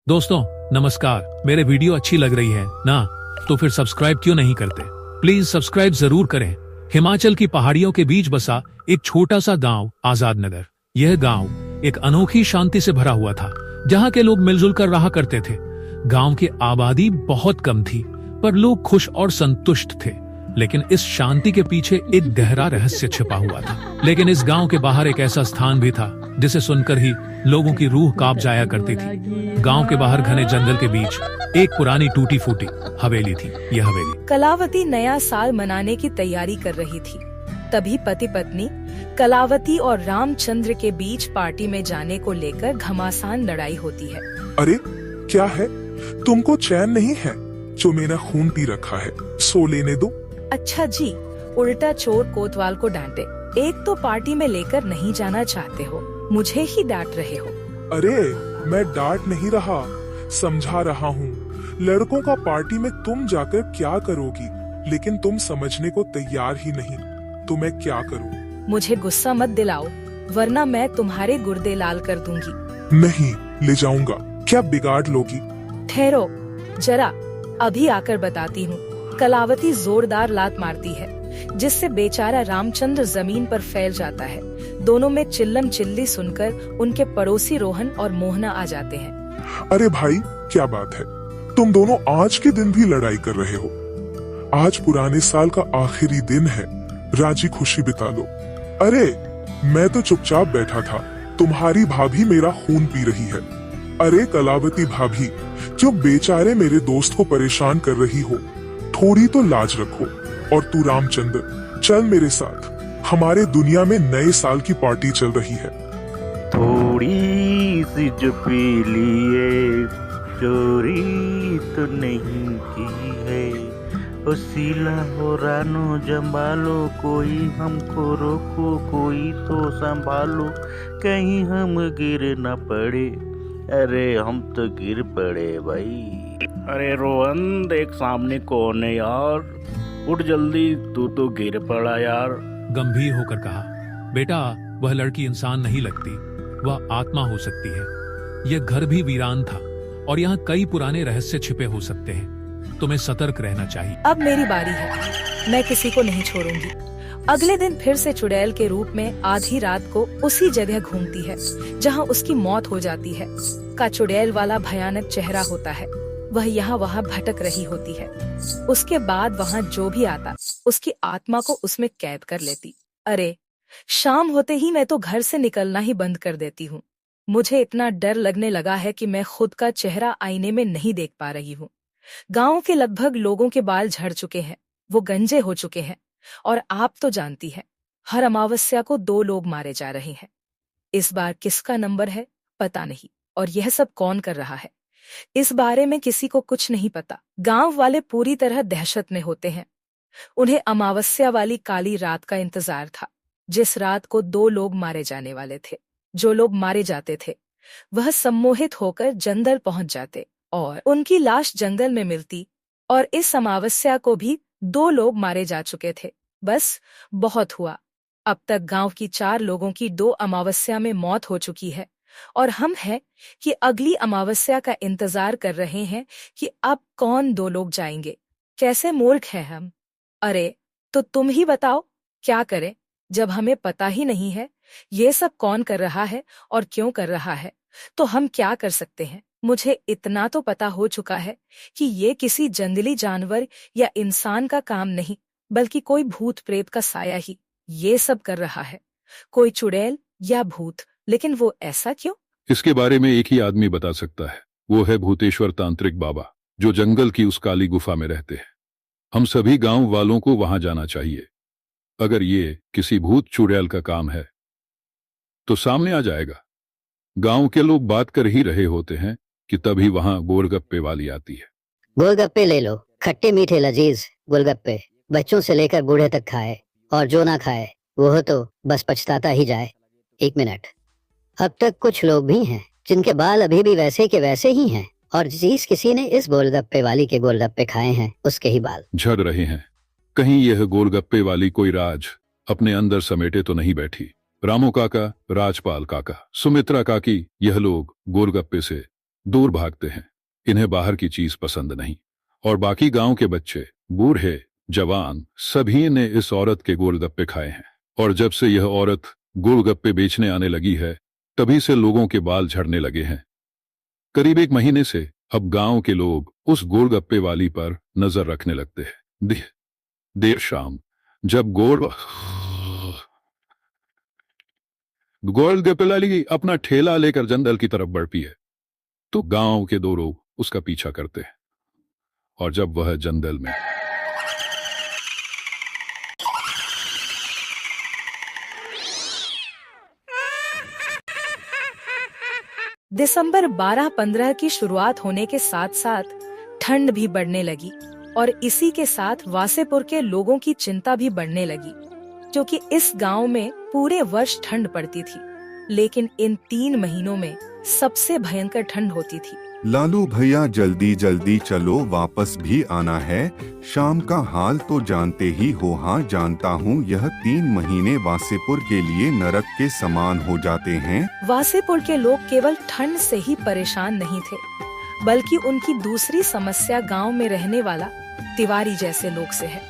दोस्तों नमस्कार। मेरे वीडियो अच्छी लग रही है ना, तो फिर सब्सक्राइब क्यों नहीं करते? प्लीज सब्सक्राइब जरूर करें। हिमाचल की पहाड़ियों के बीच बसा एक छोटा सा गांव आजाद नगर। यह गांव एक अनोखी शांति से भरा हुआ था, जहां के लोग मिलजुल कर रहा करते थे। गांव की आबादी बहुत कम थी, पर लोग खुश और संतुष्ट थे। लेकिन इस शांति के पीछे एक गहरा रहस्य छिपा हुआ था। लेकिन इस गांव के बाहर एक ऐसा स्थान भी था जिसे सुनकर ही लोगों की रूह कांप जाया करती थी। गांव के बाहर घने जंगल के बीच एक पुरानी टूटी फूटी हवेली थी। यह हवेली कलावती नया साल मनाने की तैयारी कर रही थी। तभी पति पत्नी कलावती और रामचंद्र के बीच पार्टी में जाने को लेकर घमासान लड़ाई होती है। अरे क्या है, तुमको चैन नहीं है? जो मेरा खून पी रखा है, सो लेने दो। अच्छा जी, उल्टा चोर कोतवाल को डांटे। एक तो पार्टी में लेकर नहीं जाना चाहते हो, मुझे ही डांट रहे हो। अरे मैं डांट नहीं रहा, समझा रहा हूँ। लड़कों का पार्टी में तुम जाकर क्या करोगी, लेकिन तुम समझने को तैयार ही नहीं। तो मैं क्या करूँ? मुझे गुस्सा मत दिलाओ, वरना मैं तुम्हारे गुर्दे लाल कर दूंगी। नहीं ले जाऊंगा। क्या बिगाड़ लोगी? ठहरो जरा, अभी आकर बताती हूँ। कलावती जोरदार लात मारती है, जिससे बेचारा रामचंद्र जमीन पर फैल जाता है। दोनों में चिल्लम चिल्ली सुनकर उनके पड़ोसी रोहन और मोहना आ जाते हैं। अरे भाई क्या बात है, तुम दोनों आज के दिन भी लड़ाई कर रहे हो? आज पुराने साल का आखिरी दिन है, राजी खुशी बिता लो। अरे मैं तो चुपचाप बैठा था, तुम्हारी भाभी मेरा खून पी रही है। अरे कलावती भाभी, क्यों बेचारे मेरे दोस्त को परेशान कर रही हो? थोड़ी तो लाज रखो। और तू रामचंद्र, चल मेरे साथ, हमारे दुनिया में नए साल की पार्टी चल रही है। थोड़ी सी जो पी लिए, चोरी तो नहीं की है। वसीला हो रानो जंबालो, कोई हमको रोको, कोई तो संभालो, कहीं हम गिर न पड़े। अरे हम तो गिर पड़े भाई। अरे रोहन देख सामने कौन है यार, उठ जल्दी, तू तो गिर पड़ा यार। गंभीर होकर कहा, बेटा वह लड़की इंसान नहीं लगती, वह आत्मा हो सकती है। यह घर भी वीरान था और यहाँ कई पुराने रहस्य छिपे हो सकते हैं। तुम्हें सतर्क रहना चाहिए। अब मेरी बारी है, मैं किसी को नहीं छोड़ूंगी। अगले दिन फिर से चुड़ैल के रूप में आधी रात को उसी जगह घूमती है जहाँ उसकी मौत हो जाती है। का चुड़ैल वाला भयानक चेहरा होता है, वह यहाँ वहाँ भटक रही होती है। उसके बाद वहाँ जो भी आता, उसकी आत्मा को उसमें कैद कर लेती। अरे शाम होते ही मैं तो घर से निकलना ही बंद कर देती हूँ। मुझे इतना डर लगने लगा है कि मैं खुद का चेहरा आईने में नहीं देख पा रही हूँ। गांव के लगभग लोगों के बाल झड़ चुके हैं, वो गंजे हो चुके हैं। और आप तो जानती है, हर अमावस्या को 2 लोग मारे जा रहे हैं। इस बार किसका नंबर है पता नहीं, और यह सब कौन कर रहा है, इस बारे में किसी को कुछ नहीं पता। गांव वाले पूरी तरह दहशत में होते हैं। उन्हें अमावस्या वाली काली रात का इंतजार था, जिस रात को 2 लोग मारे जाने वाले थे। जो लोग मारे जाते थे वह सम्मोहित होकर जंगल पहुंच जाते और उनकी लाश जंगल में मिलती। और इस अमावस्या को भी 2 लोग मारे जा चुके थे। बस बहुत हुआ, अब तक गांव की 4 लोगों की 2 अमावस्या में मौत हो चुकी है। और हम हैं कि अगली अमावस्या का इंतजार कर रहे हैं कि अब कौन 2 लोग जाएंगे। कैसे मूर्ख हैं हम। अरे तो तुम ही बताओ, क्या करें जब हमें पता ही नहीं है ये सब कौन कर रहा है और क्यों कर रहा है। तो हम क्या कर सकते हैं? मुझे इतना तो पता हो चुका है कि ये किसी जंगली जानवर या इंसान का काम नहीं, बल्कि कोई भूत प्रेत का साया ही ये सब कर रहा है। कोई चुड़ैल या भूत, लेकिन वो ऐसा क्यों? इसके बारे में एक ही आदमी बता सकता है, वो है भूतेश्वर तांत्रिक बाबा, जो जंगल की उस काली गुफा में रहते हैं। हम सभी गांव वालों को वहां जाना चाहिए। अगर ये किसी भूत चुड़ैल का काम है तो सामने आ जाएगा। गांव के लोग बात कर ही रहे होते हैं कि तभी वहां गोलगप्पे वाली आती है। गोलगप्पे ले लो, खट्टे मीठे लजीज गोलगप्पे, बच्चों से लेकर बूढ़े तक खाए, और जो ना खाए वो तो बस पछताता ही जाए। 1 मिनट, अब तक कुछ लोग भी हैं जिनके बाल अभी भी वैसे के वैसे ही हैं, और जिस किसी ने इस गोलगप्पे वाली के गोलगप्पे खाए हैं उसके ही बाल झड़ रहे हैं। कहीं यह गोलगप्पे वाली कोई राज अपने अंदर समेटे तो नहीं बैठी। रामू काका, राजपाल काका, सुमित्रा काकी, यह लोग गोलगप्पे से दूर भागते हैं। इन्हें बाहर की चीज पसंद नहीं। और बाकी गांव के बच्चे, बूढ़े, जवान, सभी ने इस औरत के गोलगप्पे खाए हैं। और जब से यह औरत गोलगप्पे बेचने आने लगी है, तभी से लोगों के बाल झड़ने लगे हैं। करीब 1 महीने से अब गांव के लोग उस गोलगप्पे वाली पर नजर रखने लगते हैं। देर शाम जब गोलगप्पे वाली अपना ठेला लेकर जंगल की तरफ बढ़ती है, तो गांव के 2 लोग उसका पीछा करते हैं। और जब वह जंगल में दिसंबर 12-15 की शुरुआत होने के साथ साथ ठंड भी बढ़ने लगी और इसी के साथ वासेपुर के लोगों की चिंता भी बढ़ने लगी, क्योंकि इस गांव में पूरे वर्ष ठंड पड़ती थी, लेकिन इन 3 महीनों में सबसे भयंकर ठंड होती थी। लालू भैया जल्दी जल्दी चलो, वापस भी आना है। शाम का हाल तो जानते ही हो। हाँ जानता हूँ, यह 3 महीने वासेपुर के लिए नरक के समान हो जाते हैं। वासेपुर के लोग केवल ठंड से ही परेशान नहीं थे, बल्कि उनकी दूसरी समस्या गांव में रहने वाला तिवारी जैसे लोग से है।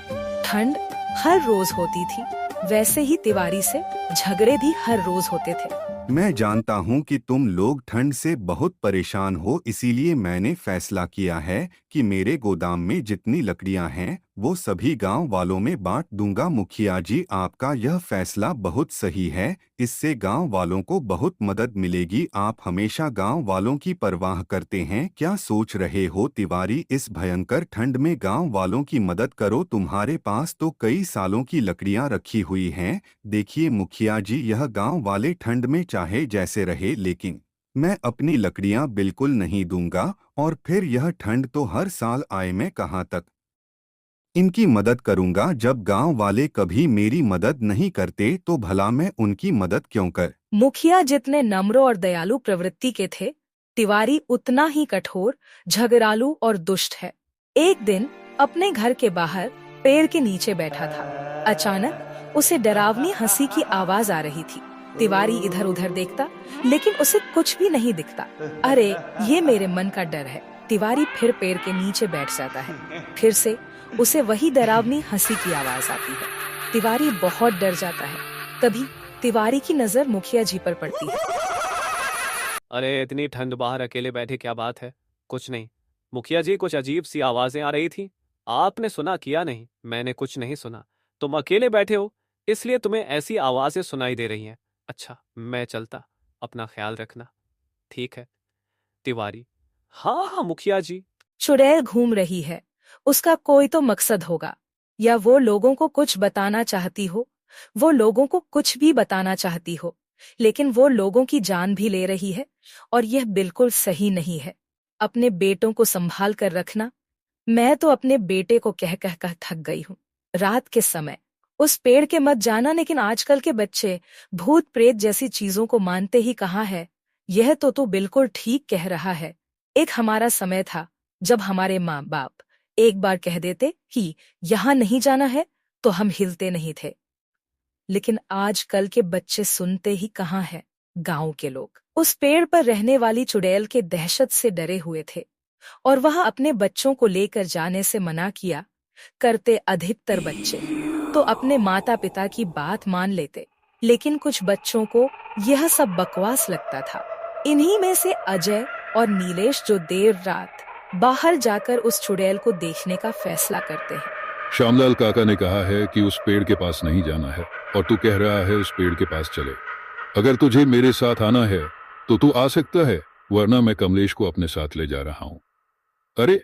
ठंड हर रोज होती थी, वैसे ही तिवारी से झगड़े भी हर रोज होते थे। मैं जानता हूँ कि तुम लोग ठंड से बहुत परेशान हो, इसीलिए मैंने फैसला किया है कि मेरे गोदाम में जितनी लकड़ियाँ हैं वो सभी गांव वालों में बांट दूंगा। मुखिया जी, आपका यह फैसला बहुत सही है, इससे गांव वालों को बहुत मदद मिलेगी। आप हमेशा गांव वालों की परवाह करते हैं। क्या सोच रहे हो तिवारी, इस भयंकर ठंड में गांव वालों की मदद करो। तुम्हारे पास तो कई सालों की लकड़ियां रखी हुई हैं। देखिए मुखिया जी, यह गांव वाले ठंड में चाहे जैसे रहे, लेकिन मैं अपनी लकड़ियां बिल्कुल नहीं दूंगा। और फिर यह ठंड तो हर साल आए, मैं कहाँ तक इनकी मदद करूंगा। जब गांव वाले कभी मेरी मदद नहीं करते तो भला मैं उनकी मदद क्यों कर। मुखिया जितने नम्र और दयालु प्रवृत्ति के थे, तिवारी उतना ही कठोर, झगड़ालू और दुष्ट है। एक दिन अपने घर के बाहर पेड़ के नीचे बैठा था। अचानक उसे डरावनी हंसी की आवाज आ रही थी। तिवारी इधर उधर देखता, लेकिन उसे कुछ भी नहीं दिखता। अरे, ये मेरे मन का डर है। तिवारी फिर पेड़ के नीचे बैठ जाता है। फिर से उसे वही डरावनी हंसी की आवाज आती है। तिवारी बहुत डर जाता है। तभी तिवारी की नजर मुखिया जी पर पड़ती है। अरे इतनी ठंड, बाहर अकेले बैठे, क्या बात है? कुछ नहीं मुखिया जी, कुछ अजीब सी आवाजें आ रही थी। आपने सुना किया नहीं? मैंने कुछ नहीं सुना। तुम अकेले बैठे हो इसलिए तुम्हें ऐसी आवाजें सुनाई दे रही हैं। अच्छा, मैं चलता, अपना ख्याल रखना। ठीक है तिवारी। हाँ हाँ मुखिया जी। चुड़ैल घूम रही है, उसका कोई तो मकसद होगा, या वो लोगों को कुछ बताना चाहती हो। वो लोगों को कुछ भी बताना चाहती हो, लेकिन वो लोगों की जान भी ले रही है, और यह बिल्कुल सही नहीं है। अपने बेटों को संभाल कर रखना। मैं तो अपने बेटे को कह कह कर थक गई हूँ। रात के समय उस पेड़ के मत जाना, लेकिन आजकल के बच्चे भूत प्रेत जैसी चीजों को मानते ही कहाँ है। यह तो तू बिल्कुल ठीक कह रहा है। एक हमारा समय था जब हमारे माँ बाप एक बार कह देते कि यहाँ नहीं जाना है तो हम हिलते नहीं थे, लेकिन आजकल के बच्चे सुनते ही कहाँ है। गांव के लोग उस पेड़ पर रहने वाली चुड़ैल के दहशत से डरे हुए थे, और वह अपने बच्चों को लेकर जाने से मना किया करते। अधिकतर बच्चे तो अपने माता पिता की बात मान लेते, लेकिन कुछ बच्चों को यह सब बकवास लगता था। इन्हीं में से अजय और नीलेश जो देर रात बाहर जाकर उस चुड़ैल को देखने का फैसला करते हैं। श्यामलाल काका ने कहा है कि उस पेड़ के पास नहीं जाना है, और तू कह रहा है उस पेड़ के पास चले। अगर तुझे मेरे साथ आना है तो तू आ सकता है, वरना मैं कमलेश को अपने साथ ले जा रहा हूँ। अरे,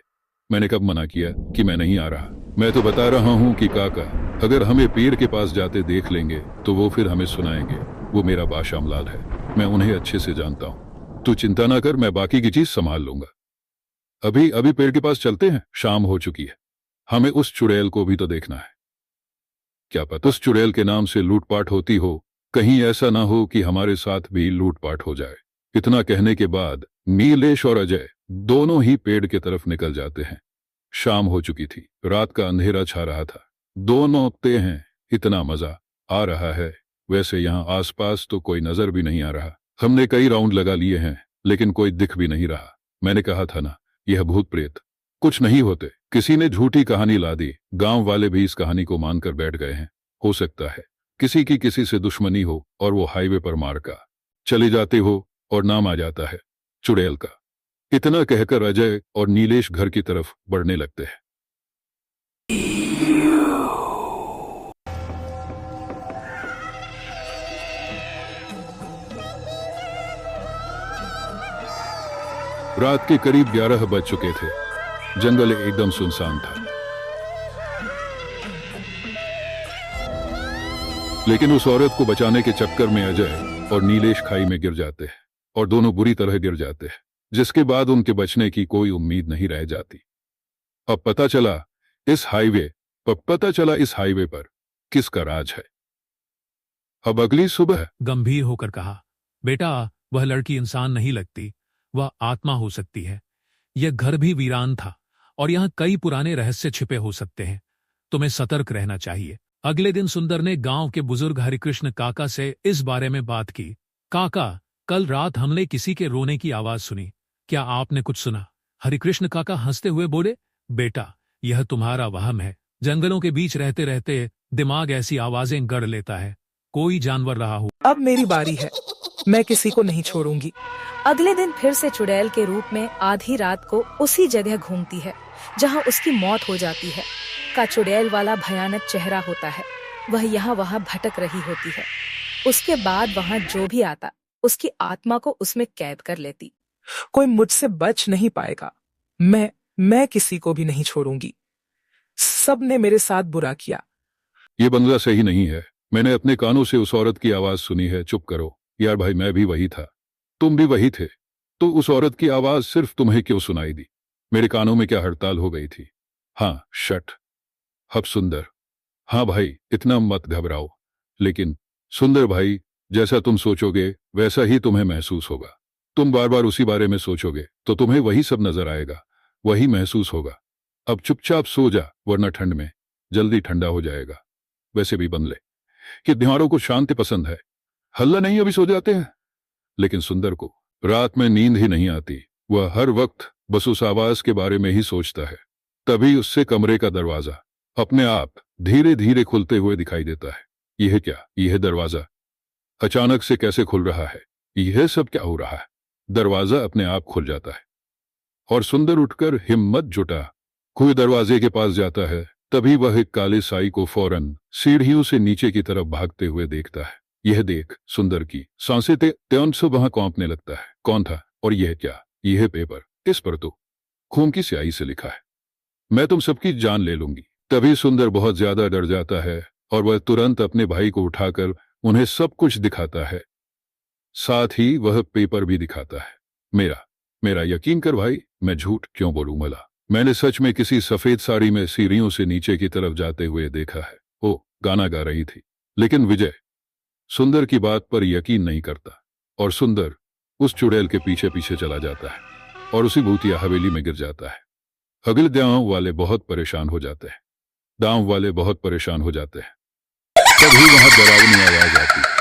मैंने कब मना किया कि मैं नहीं आ रहा? मैं तो बता रहा हूँ कि काका, अगर हमें पेड़ के पास जाते देख लेंगे तो वो फिर हमें सुनाएंगे। वो मेरा बा श्यामलाल है, मैं उन्हें अच्छे से जानता हूँ। तू चिंता ना कर, मैं बाकी की चीज संभाल लूंगा। अभी अभी पेड़ के पास चलते हैं, शाम हो चुकी है। हमें उस चुड़ैल को भी तो देखना है। क्या पता उस चुड़ैल के नाम से लूटपाट होती हो, कहीं ऐसा ना हो कि हमारे साथ भी लूटपाट हो जाए। इतना कहने के बाद नीलेश और अजय दोनों ही पेड़ की तरफ निकल जाते हैं। शाम हो चुकी थी, रात का अंधेरा छा रहा था। दोनों उगते हैं, इतना मजा आ रहा है। वैसे यहाँ आसपास तो कोई नजर भी नहीं आ रहा। हमने कई राउंड लगा लिए हैं, लेकिन कोई दिख भी नहीं रहा। मैंने कहा था ना, यह भूत प्रेत कुछ नहीं होते। किसी ने झूठी कहानी ला दी। गांव वाले भी इस कहानी को मानकर बैठ गए हैं। हो सकता है किसी की किसी से दुश्मनी हो और वो हाईवे पर मार का चले जाते हो और नाम आ जाता है चुड़ैल का। इतना कहकर अजय और नीलेश घर की तरफ बढ़ने लगते हैं। रात के करीब 11 बज चुके थे। जंगल एकदम सुनसान था, लेकिन उस औरत को बचाने के चक्कर में अजय और नीलेश खाई में गिर जाते हैं और दोनों बुरी तरह गिर जाते हैं, जिसके बाद उनके बचने की कोई उम्मीद नहीं रह जाती। अब पता चला इस हाईवे पर किसका राज है। अब अगली सुबह गंभीर होकर कहा, बेटा वह लड़की इंसान नहीं लगती, वह आत्मा हो सकती है। यह घर भी वीरान था और यहाँ कई पुराने रहस्य छिपे हो सकते हैं। तुम्हें सतर्क रहना चाहिए। अगले दिन सुंदर ने गांव के बुजुर्ग हरिकृष्ण काका से इस बारे में बात की। काका, कल रात हमने किसी के रोने की आवाज सुनी, क्या आपने कुछ सुना? हरिकृष्ण काका हंसते हुए बोले, बेटा यह तुम्हारा वहम है। जंगलों के बीच रहते रहते दिमाग ऐसी आवाजें गढ़ लेता है। कोई जानवर रहा हो। अब मेरी बारी है, मैं किसी को नहीं छोड़ूंगी। अगले दिन फिर से चुड़ैल के रूप में आधी रात को उसी जगह घूमती है जहां उसकी मौत हो जाती है। का चुड़ैल वाला भयानक चेहरा होता है। वह यहाँ वहां भटक रही होती है। उसके बाद वहां जो भी आता उसकी आत्मा को उसमें कैद कर लेती। कोई मुझसे बच नहीं पाएगा। मैं किसी को भी नहीं छोड़ूंगी। सब ने मेरे साथ बुरा किया। ये बंगला सही नहीं है। मैंने अपने कानों से उस औरत की आवाज सुनी है। चुप करो यार भाई, मैं भी वही था, तुम भी वही थे, तो उस औरत की आवाज सिर्फ तुम्हें क्यों सुनाई दी? मेरे कानों में क्या हड़ताल हो गई थी? हाँ शट। अब सुंदर, हाँ भाई इतना मत घबराओ, लेकिन सुंदर भाई जैसा तुम सोचोगे वैसा ही तुम्हें महसूस होगा। तुम बार बार उसी बारे में सोचोगे तो तुम्हें वही सब नजर आएगा, वही महसूस होगा। अब चुपचाप सो जा, वरना ठंड में जल्दी ठंडा हो जाएगा। वैसे भी बंगले कि दीवारों को शांति पसंद है, हल्ला नहीं अभी सो जाते हैं। लेकिन सुंदर को रात में नींद ही नहीं आती। वह हर वक्त बस उस आवाज के बारे में ही सोचता है। तभी उससे कमरे का दरवाजा अपने आप धीरे धीरे खुलते हुए दिखाई देता है। यह क्या? यह दरवाजा अचानक से कैसे खुल रहा है? यह सब क्या हो रहा है? दरवाजा अपने आप खुल जाता है और सुंदर उठकर हिम्मत जुटा खुद दरवाजे के पास जाता है। तभी वह एक काले साई को फौरन सीढ़ियों से नीचे की तरफ भागते हुए देखता है। यह देख सुंदर की सांसें त्यों से वहां कांपने लगता है। कौन था और यह क्या? यह पेपर, इस पर तो खून की स्याही से लिखा है, मैं तुम सबकी जान ले लूंगी। तभी सुंदर बहुत ज्यादा डर जाता है और वह तुरंत अपने भाई को उठाकर उन्हें सब कुछ दिखाता है, साथ ही वह पेपर भी दिखाता है। मेरा यकीन कर भाई, मैं झूठ क्यों बोलूं भला? मैंने सच में किसी सफेद साड़ी में सीढ़ियों से नीचे की तरफ जाते हुए देखा है। वो गाना गा रही थी। लेकिन विजय सुंदर की बात पर यकीन नहीं करता और सुंदर उस चुड़ैल के पीछे पीछे चला जाता है और उसी भूतिया हवेली में गिर जाता है। अगले गांव वाले बहुत परेशान हो जाते हैं। तभी वहां डरावनी आवाज आती है।